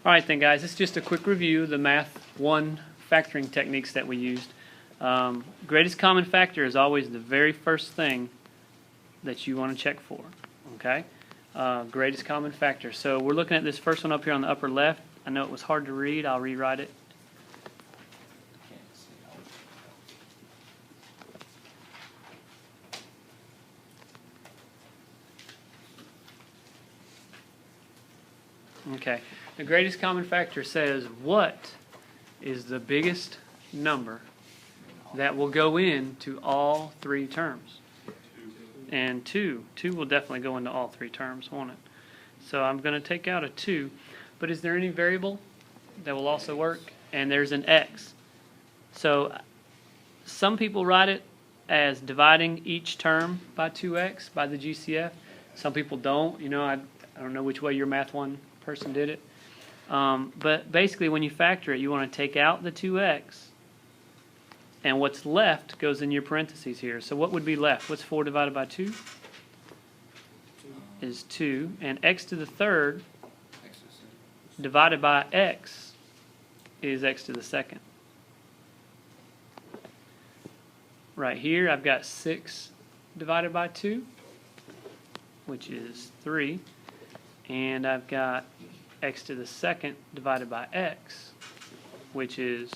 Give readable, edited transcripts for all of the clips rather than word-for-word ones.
Alright then guys, it's just a quick review of the Math 1 factoring techniques that we used. Greatest common factor is always the very first thing that you want to check for. Okay? Greatest common factor. So we're looking at this first one up here on the upper left. I know it was hard to read. I'll rewrite it. Okay, the greatest common factor says what is the biggest number that will go into all three terms? And 2. 2 will definitely go into all three terms, won't it? So I'm going to take out a 2. But is there any variable that will also work? And there's an x. So some people write it as dividing each term by 2x by the GCF. Some people don't. You know, I don't know which way your Math 1 person did it. But basically when you factor it, you want to take out the 2x, and what's left goes in your parentheses here. So what would be left? What's 4 divided by 2? Is 2. And x to the third divided by x is x to the second. Right here I've got 6 divided by 2, which is 3. And I've got x to the second divided by x, which is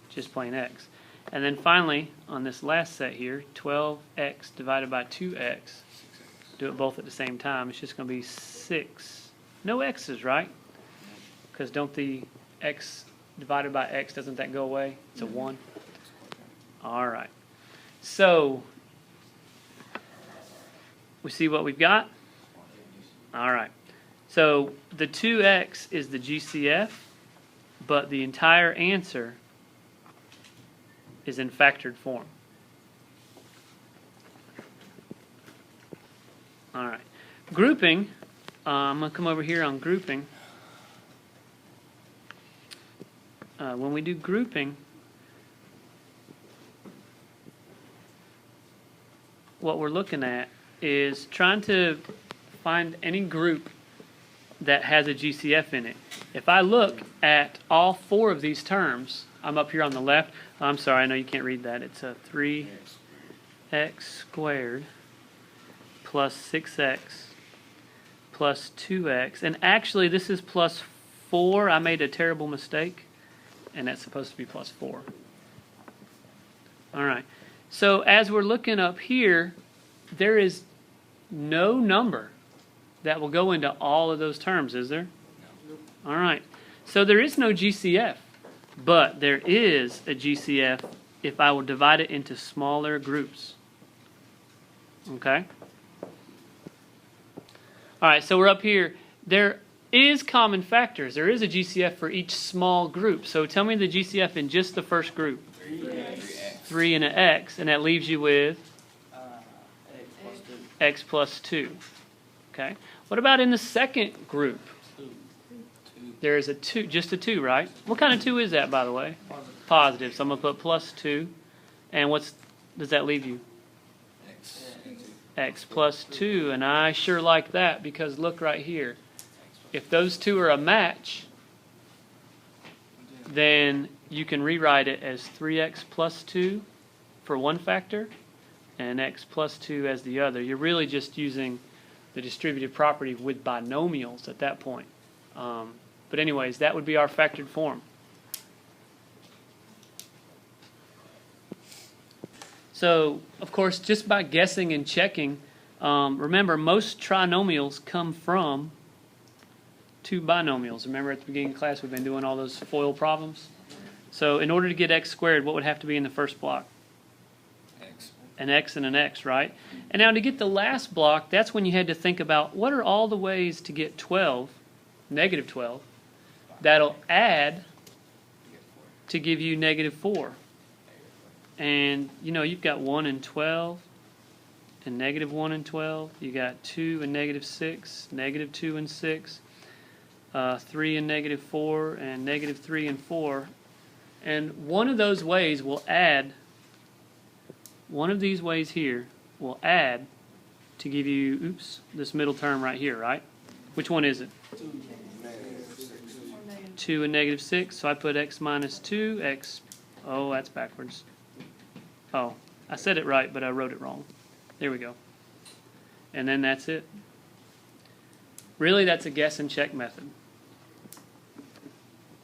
just plain x. And then finally, on this last set here, 12x divided by 2x. Do it both at the same time. It's just going to be 6. No x's, right? Because don't the x divided by x, doesn't that go away? It's a 1. All right. So, we see what we've got? All right. So the 2x is the GCF, but the entire answer is in factored form. All right. Grouping, I'm going to come over here on grouping. When we do grouping, what we're looking at is trying to find any group that has a GCF in it. If I look at all 4 of these terms, I'm up here on the left. I'm sorry, I know you can't read that. It's a 3x squared plus 6x plus 2x. And actually, this is plus 4. I made a terrible mistake, and that's supposed to be plus 4. All right. So as we're looking up here, there is no number that will go into all of those terms, is there? No. All right. So there is no GCF, but there is a GCF if I will divide it into smaller groups. Okay? All right, so we're up here. There is common factors. There is a GCF for each small group. So tell me the GCF in just the first group. 3x. 3 and an x, and that leaves you with x plus 2. Okay. What about in the second group? 2. There is a 2, just a 2, right? What kind of 2 is that, by the way? Positive. So I'm going to put plus 2. And does that leave you? X plus 2. And I sure like that because look right here. If those 2 are a match, then you can rewrite it as 3x plus 2 for one factor and x plus 2 as the other. You're really just using the distributive property with binomials at that point. But anyways, that would be our factored form. So, of course, just by guessing and checking, remember, most trinomials come from 2 binomials. Remember at the beginning of class we've been doing all those FOIL problems? So in order to get x squared, what would have to be in the first block? An x and an x, right? And now to get the last block, that's when you had to think about what are all the ways to get 12, negative 12, that'll add to give you negative 4. And, you know, you've got 1 and 12, and negative 1 and 12. You got 2 and negative 6, negative 2 and 6, 3 and negative 4, and negative 3 and 4. And one of those ways will add, one of these ways here will add to give you, this middle term right here, right? Which one is it? 2 and negative 6, so I put x minus 2, x, oh, that's backwards. Oh, I said it right, but I wrote it wrong. There we go. And then that's it. Really, that's a guess and check method.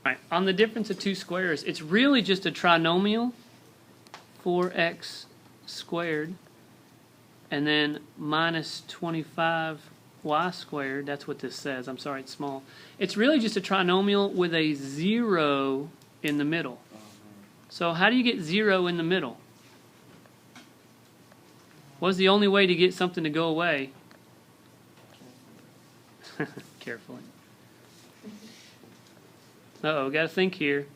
All right, on the difference of two squares, it's really just a trinomial, 4x squared, and then minus 25y squared. That's what this says. I'm sorry, it's small. It's really just a trinomial with a 0 in the middle. So how do you get 0 in the middle? What's the only way to get something to go away? Carefully. Uh-oh, got to think here.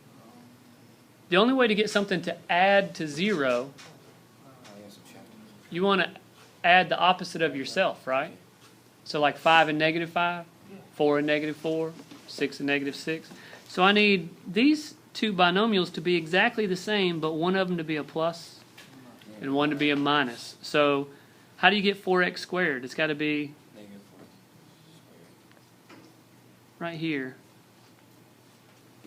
The only way to get something to add to 0, you want to add the opposite of yourself, right? So like 5 and negative 5, 4 and negative 4, 6 and negative 6. So I need these two binomials to be exactly the same, but one of them to be a plus and one to be a minus. So how do you get 4x squared? It's got to be right here.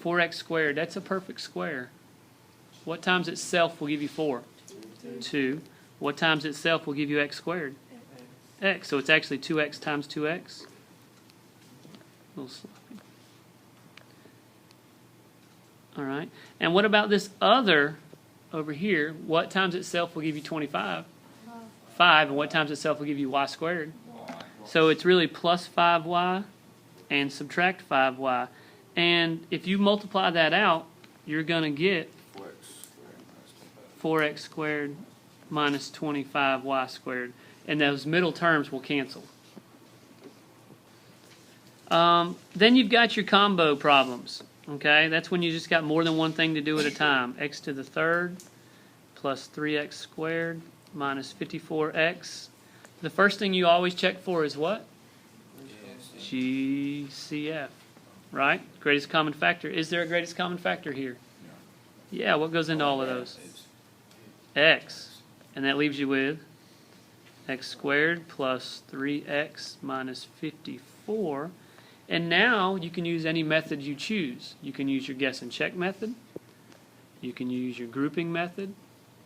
4x squared, that's a perfect square. What times itself will give you 4? 2. What times itself will give you x squared? X. So it's actually 2x times 2x. A little sloppy. All right. And what about this other over here? What times itself will give you 25? 5. And what times itself will give you y squared? So it's really plus 5y and subtract 5y. And if you multiply that out, you're going to get 4x squared minus 25y squared. And those middle terms will cancel. Then you've got your combo problems. Okay, that's when you just got more than one thing to do at a time. X to the third plus 3x squared minus 54x. The first thing you always check for is what? GCF. Right? Greatest common factor. Is there a greatest common factor here? Yeah, what goes into all of those? X. And that leaves you with x squared plus 3x minus 54. And now you can use any method you choose. You can use your guess and check method. You can use your grouping method.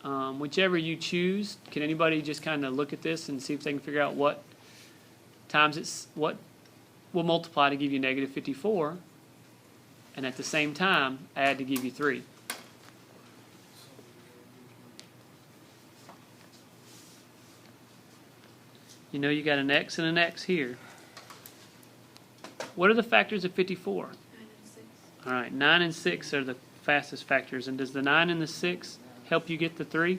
Whichever you choose. Can anybody just kind of look at this and see if they can figure out what times it's what will multiply to give you negative 54, and at the same time add to give you 3. You know you got an x and an x here. What are the factors of 54? 9 and 6. All right, 9 and 6 are the fastest factors. And does the 9 and the 6 help you get the 3? Yes.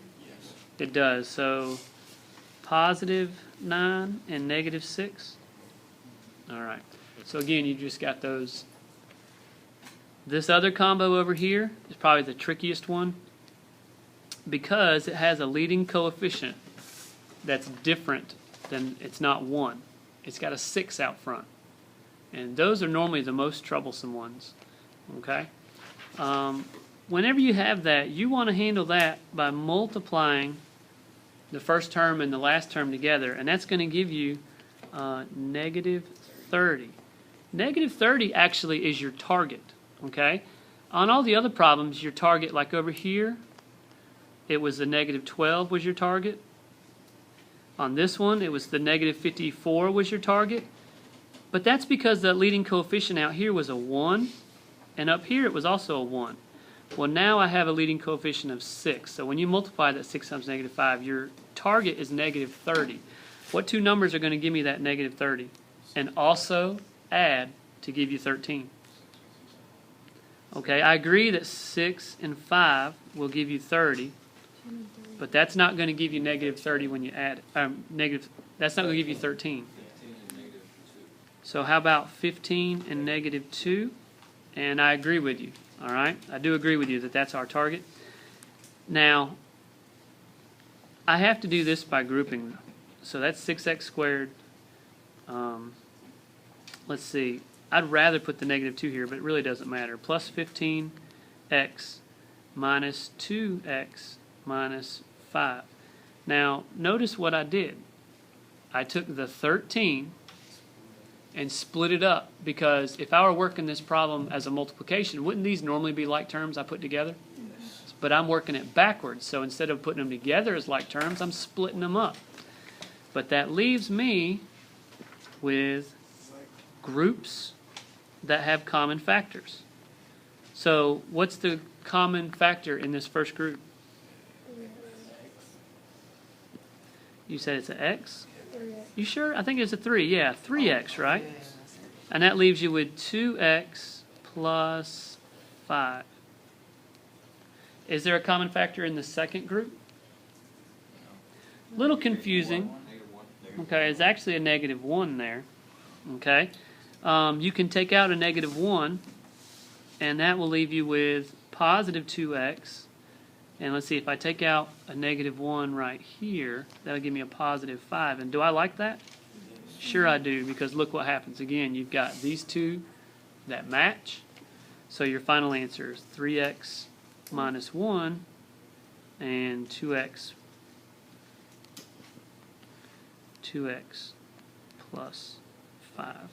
It does. So positive 9 and negative 6. All right. So again, you just got those. This other combo over here is probably the trickiest one because it has a leading coefficient that's different than, it's not 1. It's got a 6 out front. And those are normally the most troublesome ones. Okay? Whenever you have that, you want to handle that by multiplying the first term and the last term together, and that's going to give you negative 30. Negative 30 actually is your target. Okay? On all the other problems, your target, like over here, it was the negative 12 was your target. On this one, it was the negative 54 was your target. But that's because the leading coefficient out here was a 1, and up here it was also a 1. Well, now I have a leading coefficient of 6. So when you multiply that 6 times negative 5, your target is negative 30. What two numbers are going to give me that negative 30? And also add to give you 13. Okay, I agree that 6 and 5 will give you 30, but that's not going to give you negative 30 when you add it. That's not going to give you 13. So how about 15 and negative 2? And I agree with you. All right, I do agree with you that that's our target. Now, I have to do this by grouping. So that's 6x squared. Let's see. I'd rather put the negative 2 here, but it really doesn't matter. Plus 15x minus 2x minus 5. Now, notice what I did. I took the 13 and split it up, because if I were working this problem as a multiplication, wouldn't these normally be like terms I put together? Yes. But I'm working it backwards, so instead of putting them together as like terms, I'm splitting them up. But that leaves me with groups that have common factors. So what's the common factor in this first group? You said it's an x? You sure? I think it's a 3. Yeah, 3x, right? And that leaves you with 2x plus 5. Is there a common factor in the second group? Little confusing. Okay, it's actually a -1 there. Okay. You can take out a -1, and that will leave you with positive 2x. And let's see, if I take out a -1 right here, that'll give me a positive 5. And do I like that? Sure I do, because look what happens. Again, you've got these two that match. So your final answer is 3x minus 1 and 2x plus 5.